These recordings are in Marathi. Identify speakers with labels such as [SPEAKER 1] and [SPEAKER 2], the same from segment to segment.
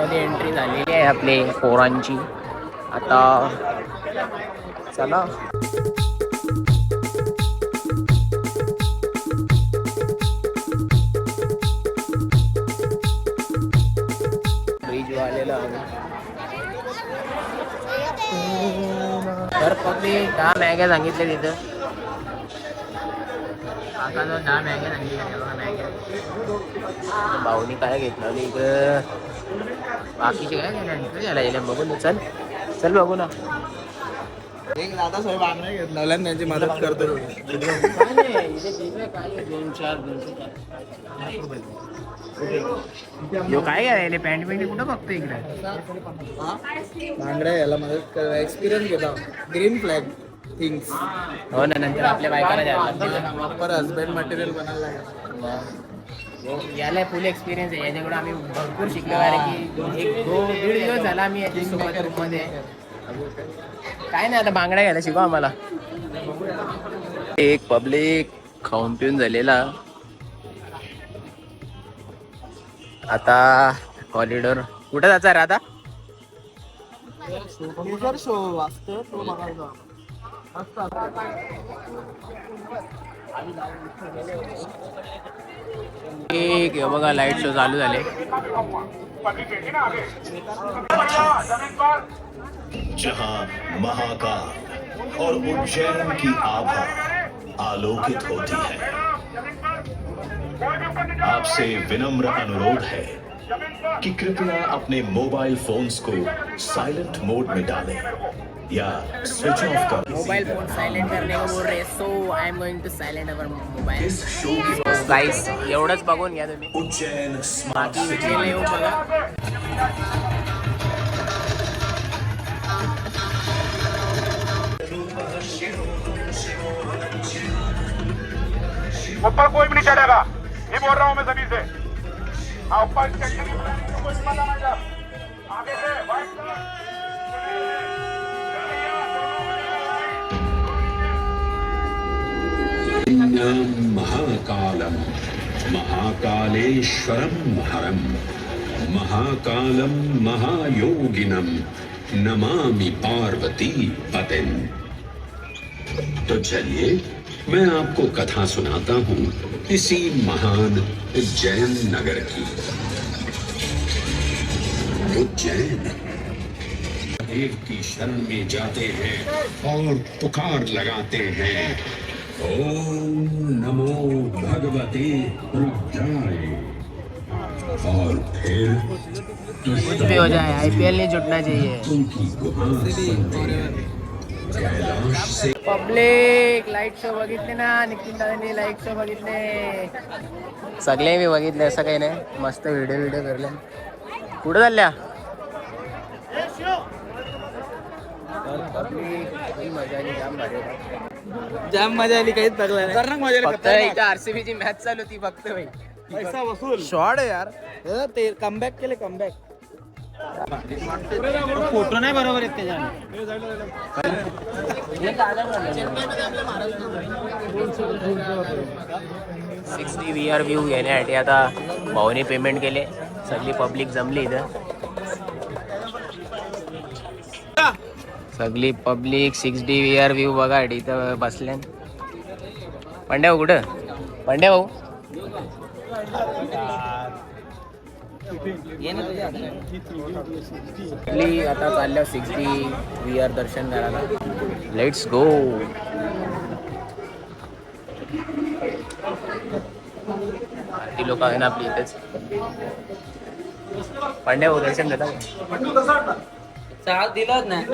[SPEAKER 1] मध्ये एंट्री झालेली आहे आपले पोरांची. आता चला ब्रिज आलेला आहे. तर पब्लिक 10 मॅग्या सांगितले तिथं. आता जो 10 मॅग्या सांगितले मॅग्या भाऊनी काय घेतलं इकडं. बाकीचे काय झालं बघून चल चल बघू ना.
[SPEAKER 2] एक दादा साहेब आम्ही घेतला त्यांची मदत करतो.
[SPEAKER 1] काय घ्यायला पॅन्ट पेंट कुठं बघतो इकडे.
[SPEAKER 2] बांगड्या याला मदत कर एक्सपिरियन्स घेता. Green flag things.
[SPEAKER 1] हो ना नंतर आपल्या बायकाला द्यायला
[SPEAKER 2] पर हजबंड मटेरियल बनायला
[SPEAKER 1] याला फुल एक्सपिरियन्स आहे. याच्याकडे आम्ही भरपूर शिकलो. कारण की 1-2 दिवस झाला आम्ही याच्यासोबत रूममध्ये. काय नाही आता बांगड्या घ्यायला शिकवा आम्हाला. एक पब्लिक खाऊन पिऊन झालेला. आता कॉरिडॉर कुठं जायचं रे आता.
[SPEAKER 2] शो वाचतो तो बघायचा.
[SPEAKER 1] एक बघा लाईट शो चालू झाले.
[SPEAKER 3] जहां महाकाल और उज्जैन की आभा आलोकित होती है, आपसे विनम्र अनुरोध है कि कृपया अपने मोबाइल फोन्स को साइलेंट मोड में डालें या स्विच ऑफ कर.
[SPEAKER 1] मोबाइल फोन सायलेंट करने को बोल रहे. So I am going to silent our mobile.
[SPEAKER 3] इस शो की
[SPEAKER 1] गाइस एवढंच बघून घ्या तुम्ही.
[SPEAKER 3] उज्जैन स्मार्ट
[SPEAKER 1] बाकी
[SPEAKER 3] सिटी
[SPEAKER 1] विजयला येऊ बघा.
[SPEAKER 4] ऊपर कोई भी नहीं चढ़ेगा, ये बोल रहा हूँ मैं सभी से. हाँ ऊपर आगे से
[SPEAKER 5] महाकालम महाकालेश्वरम हरम महाकालम महायोगिनम नमामि पार्वती पतिम. तो चलिए मैं आपको कथा सुनाता हूँ इसी महान उज्जैन नगर की. उज्जैन देव की शरण में जाते हैं और पुकार लगाते हैं, ओम नमो भगवते रुद्राय. और फिर
[SPEAKER 1] कुछ भी हो जाए IPL नहीं जुटना चाहिए.
[SPEAKER 5] उनकी गुहार सुनते हैं. कैलाश से
[SPEAKER 1] पब्लिक लाईट शो बघितले ना. निखिल दादांनी लाईट शो बघितले. सगळे मी बघितले. असं काही नाही. मस्त व्हिडिओ करले. कुठं चालल्या.
[SPEAKER 2] जाम मजा आली. काहीच लागला नाही. खतरनाक मजा
[SPEAKER 1] फक्त इथं RCB ची मॅच चालू होती फक्त भाई.
[SPEAKER 2] पैसा वसूल शॉट आहे यार. ते कमबॅक केले कमबॅक. फोटो नाही बरोबर आहेत त्याच्याने.
[SPEAKER 1] 6D VR व्ह्यू घेण्यासाठी आता भाऊने पेमेंट केले. सगळी पब्लिक जमली इथं. सगळी पब्लिक 6D VR व्ह्यू बघा इथं बसल्या. पंड्या भाऊ कुठं. पंड्या भाऊ आता चालल्या 6D VR दर्शन करायला. Let's go. ती लोक आहे ना आपली इथेच. पांड्या भाऊ दर्शन घेता
[SPEAKER 2] चाल दिलाच नाही.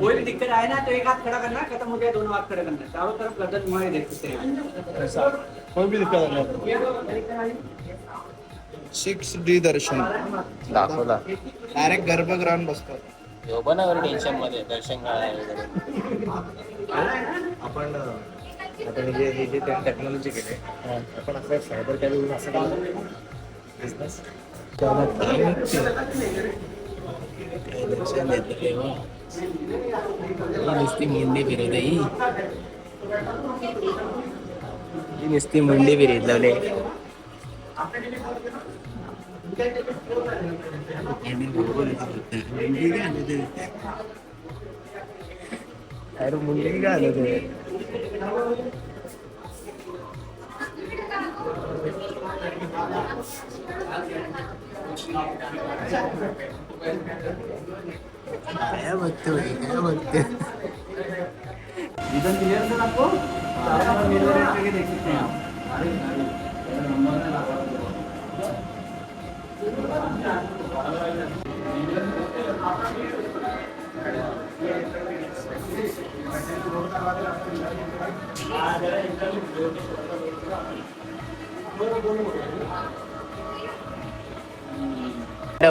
[SPEAKER 2] कोई भी दिक्कत आए ना तो एक हाथ खड़ा करना, खत्म हो गया दोनों हाथ खड़े करना. चारों तरफ गर्दन घुमाए देख सकते हैं. कोई भी दिक्कत नहीं. 6D दर्शन
[SPEAKER 1] दाखवला.
[SPEAKER 2] डायरेक्ट गर्भगृहात बसतात.
[SPEAKER 1] हो पण टेन्शन मध्ये दर्शन करायला.
[SPEAKER 6] आपण आता हे जे टेक्नॉलॉजी केले आपण आपल्या सायबर कॅबेवरून असं केलं बिझनेस
[SPEAKER 1] नुसती मुंडी फिरवते ही. ही नुसती मुंडी बी रेतलवले. अरे मुंडी काय आलं ते. काय बघतोय काय बघतोय.
[SPEAKER 2] रीजन क्लियर सर आपको? देख सकते हैं आप.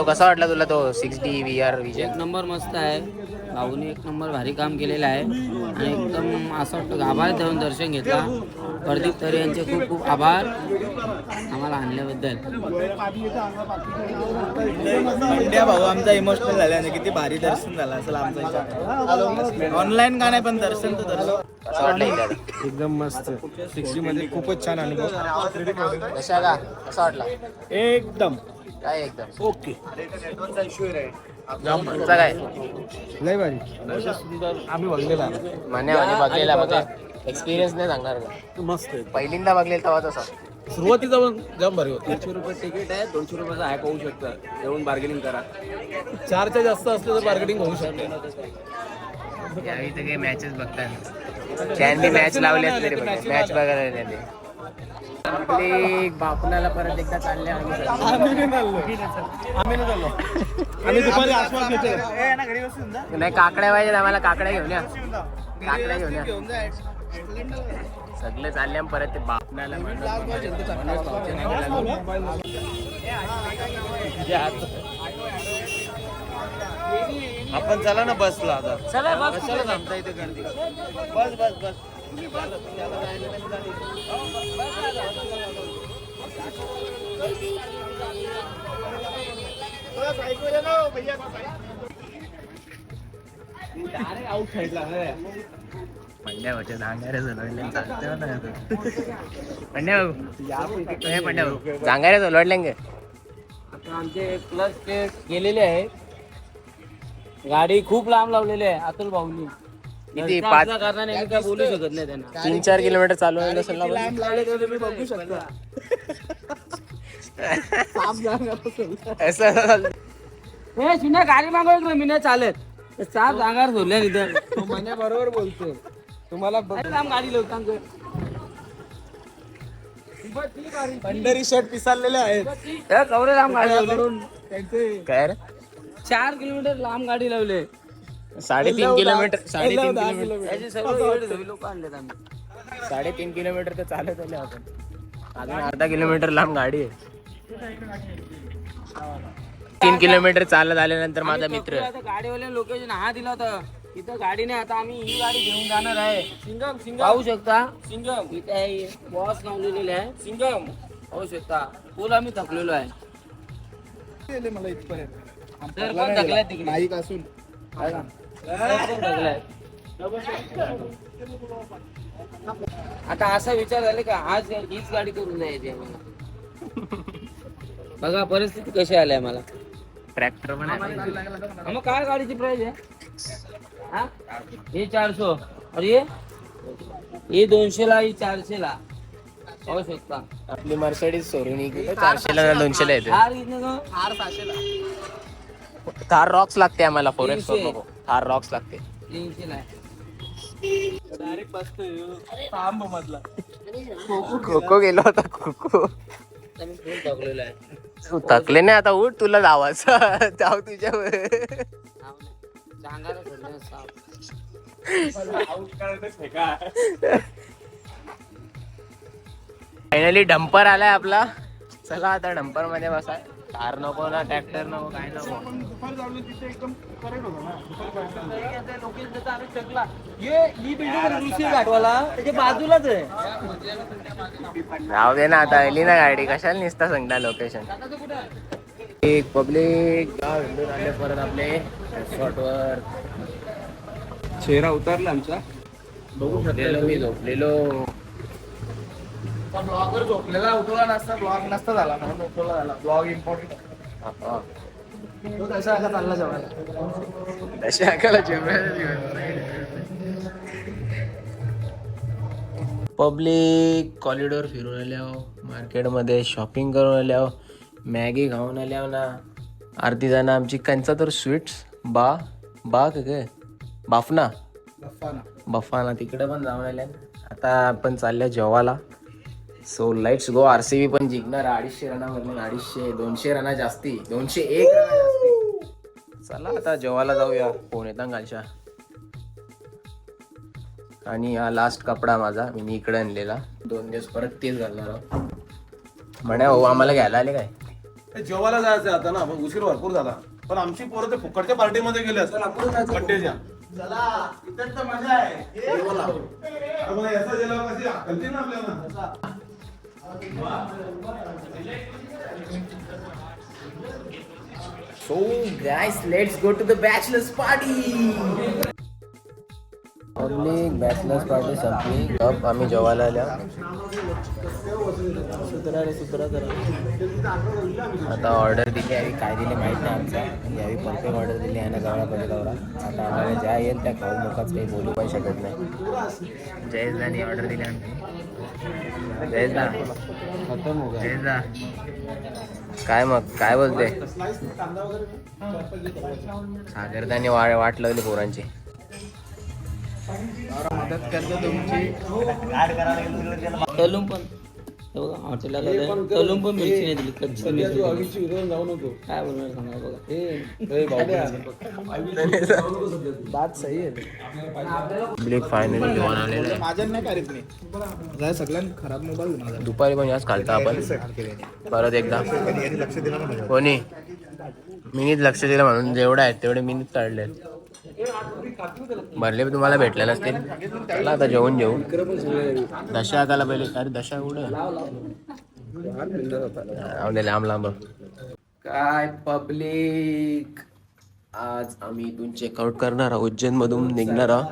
[SPEAKER 1] कसा वाटला तुला तो 6D VR विजन?
[SPEAKER 7] एक नंबर मस्त आहे. भाऊने एक नंबर भारी काम केलेलं आहे आणि एकदम असं वाटतं आभार देऊन दर्शन घेतला. प्रदीप तरे यांचे खूप खूप आभार आम्हाला आणल्याबद्दल.
[SPEAKER 6] इंडिया भाऊ आमचा इमोशनल झाल्याने किती भारी दर्शन झालं असेल आमचं. ऑनलाईन का नाही पण दर्शन तर दर्शन.
[SPEAKER 1] कसं वाटलं इथे?
[SPEAKER 6] एकदम मस्त. 6D मध्ये खूपच छान अनुभव.
[SPEAKER 1] कशा का कसा वाटला?
[SPEAKER 6] एकदम
[SPEAKER 1] काय एकदम
[SPEAKER 6] ओके.
[SPEAKER 1] तुमचा काय
[SPEAKER 6] लय भारी सुंदर आम्ही बघलेला
[SPEAKER 1] मान्यावाने बघलेला बघा एक्सपिरियन्स नाही सांगणार का?
[SPEAKER 6] मस्त आहे.
[SPEAKER 1] पहिल्यांदा बघलेला तेव्हा तसा
[SPEAKER 6] सुरुवातीचा पण जाम भारी होता.
[SPEAKER 2] 200 रुपये तिकीट आहे. 200 रुपयाचा आहे पाहू शकता. येऊन बार्गेनिंग करा.
[SPEAKER 6] 4च्या जास्त असलं तर बार्गेटिंग होऊ शकते.
[SPEAKER 1] यावेळी तर काही मॅचेस बघतात. त्यांनी मॅच लावले तरी मॅच बघायला त्यांनी. आपली बापणाला परत एकदा चालले
[SPEAKER 6] आम्ही दुपारी आसपास
[SPEAKER 1] नाही. काकड्या पाहिजे आम्हाला. काकड्या घेऊन या. काकड्या घेऊन या. सगळे चालले परत ते बापणाला.
[SPEAKER 6] आपण चला ना बसला आता.
[SPEAKER 7] चला बस.
[SPEAKER 6] चला थांबता इथे गर्दी. बस बस बस. आउट साईडला
[SPEAKER 1] पंड्या होते जांगारे झोलवले चालते ना. पंड्या भाऊ जांगारे झोलवले गे.
[SPEAKER 7] आता आमचे प्लस ते गेलेले आहे. गाडी खूप लांब लावलेली आहे अतुल भाऊनी.
[SPEAKER 1] किती?
[SPEAKER 7] घरचा
[SPEAKER 1] 5
[SPEAKER 7] असल्या कारणाने आम्ही काय बोलू शकत नाही त्यांना.
[SPEAKER 1] 3-4 किलोमीटर चालू आहे नसेल ना.
[SPEAKER 6] लांब लावले तर तुम्ही बघू शकता.
[SPEAKER 1] असं
[SPEAKER 7] हे सुना गाडी मागवली मी नाही चालत. साफ जागार झोरल्या तिथं.
[SPEAKER 6] मने बरोबर बोलतोय. तुम्हाला
[SPEAKER 7] लांब गाडी लावतो.
[SPEAKER 6] पंढरी शर्ट पिसाळलेले आहेत.
[SPEAKER 7] कवरे लांब गाडी लावली.
[SPEAKER 6] त्यांचे
[SPEAKER 1] काय रे?
[SPEAKER 7] 4 किलोमीटर लांब गाडी लावले.
[SPEAKER 1] 3.5 किलोमीटर 3.5 किलोमीटर
[SPEAKER 7] त्याचे सर्व लोक आणलेत आम्ही.
[SPEAKER 1] 3.5 किलोमीटर तर चालत आले आपण. अजून अर्धा किलोमीटर लांब गाडी आहे. 3 किलोमीटर चालत आल्यानंतर माझा मित्र
[SPEAKER 7] आता गाडीवाल्या लोकेशन हा दिला होता. इथं गाडी नाही. आता आम्ही ही गाडी घेऊन जाणार आहे. सिंगम सिंगम पाहू शकता. सिंगम इथे आहे. बॉस लावलेले आहे. सिंगम पाहू शकता. फुल आम्ही थकलेलो आहे.
[SPEAKER 6] मला इथपर्यंत
[SPEAKER 7] तर पण थकलाय तिकडे.
[SPEAKER 6] नाईक असून
[SPEAKER 7] आता असा विचार झाला का आज हीच गाडी करून जायची आम्हाला. बघा परिस्थिती कशी आली आहे मला.
[SPEAKER 1] ट्रॅक्टर पण आहे.
[SPEAKER 7] मग काय गाडीची प्राइस आहे? हा हे 400 और ये 200 ला, ही 400 ला. पाहू शकता.
[SPEAKER 1] आपली मर्सिडीज सोडून 400 ला 200 ला येते.
[SPEAKER 7] हार 600 ला.
[SPEAKER 1] थार रॉक्स लागते आम्हाला. फॉरेस्ट नको. थार रॉक्स लागते.
[SPEAKER 7] 300 ला.
[SPEAKER 6] डायरेक्ट बसतोय तांब मधला.
[SPEAKER 1] खो गेलो होता. खो
[SPEAKER 7] आम्ही फुल थकलेलो आहे.
[SPEAKER 1] तू थकले नाही. आता उठ तुला जावायचं. जाऊ तुझ्या
[SPEAKER 7] सांगायला सोडलं साप.
[SPEAKER 1] फायनली डंपर आलाय आपला. चला आता डंपर मध्ये बसा. कार नको ना ट्रॅक्टर नको काय नको.
[SPEAKER 7] बाजूलाच आहे.
[SPEAKER 1] राहू दे ना आता. आली ना गाडी. कशाला निसता सांगता लोकेशन. एक पब्लिक गाव हिंडून आले परत आपले रिसॉर्ट वर.
[SPEAKER 2] चेहरा उतरला आमचा.
[SPEAKER 1] झोपलेलो मी. झोपलेलो
[SPEAKER 6] ब्लॉगर झोपलेला उठवला नसता, ब्लॉग नसता झाला म्हणून उठवला झाला. ब्लॉग इम्पॉर्टंट तो तसा आता चालला जेवायला.
[SPEAKER 1] तशा ऐकायला पब्लिक कॉरिडॉर फिरून आल्यावर मार्केटमध्ये शॉपिंग करून आल्यावर मॅगी खाऊन आल्यावर ना अर्धी जण आमची कंचा तर स्वीट्स बा काय बाफना बफाना तिकडे पण जाऊन आल्या. आता आपण चालल्या जेवायला. So let's go. RCB पण जिंकणार 250 रनावरून. 200 रना जास्ती, 201 रना जास्ती. चला आता जेवायला जाऊया. फोन येतात घालशा. आणि हा लास्ट कपडा माझा मी इकडे आणलेला. 2 दिवस परत तेच घालणार आहोत. म्हणे हो आम्हाला घ्यायला आले काय?
[SPEAKER 8] जेवायला जायचं आता ना, उशीर भरपूर झाला. पण आमची पोरं ते फुकटच्या पार्टीमध्ये गेले असतात बड्डेच्या.
[SPEAKER 6] चला इथं तर मजा आहे.
[SPEAKER 8] याचा जेला कशी कंटिन्यू आपल्याला.
[SPEAKER 1] So guys, let's go to the bachelor's party. Public bachelors party संपली. कप आम्ही जेवायला आल्या. आता ऑर्डर दिली आहे. काय दिली माहीत नाही आमचा. यावी परफेक्ट ऑर्डर दिली आहे ना गवळा. आता आम्हाला ज्या येईल त्या खाऊन नकाच काही बोलू पण शकत नाही. जयेशदानी ऑर्डर दिली आमची. जयेशदा काय मग काय बोलते? सागरदानी वाट लावली पोरांची.
[SPEAKER 6] मदत करतो तुमची.
[SPEAKER 7] तलून पण हे बघा हॉटेलला तलून पण मिरची नाही दिली. कच्ची मिरची
[SPEAKER 8] जाऊ नको.
[SPEAKER 7] काय बोलणार सांगा बघा.
[SPEAKER 6] बात सही आहे.
[SPEAKER 1] पब्लिक फायनली जेवण आलेलं आहे.
[SPEAKER 6] माझ्या नाही करीत मी. सगळ्यांना खराब मोबाईल माझा.
[SPEAKER 1] दुपारी पण याच खालता आपण परत एकदा. कोणी मिनीत लक्ष दिलं म्हणून जेवढे आहेत तेवढे मिनीत काढले. भरले तुम्हाला भेटले नसतील. चला आता जेवून जेऊ. दशाकाला पहिले. अरे दशा कुठं लांब. काय पब्लिक आज आम्ही इथून चेकआउट करणार आहोत. उज्जैन मधून निघणार आहोत.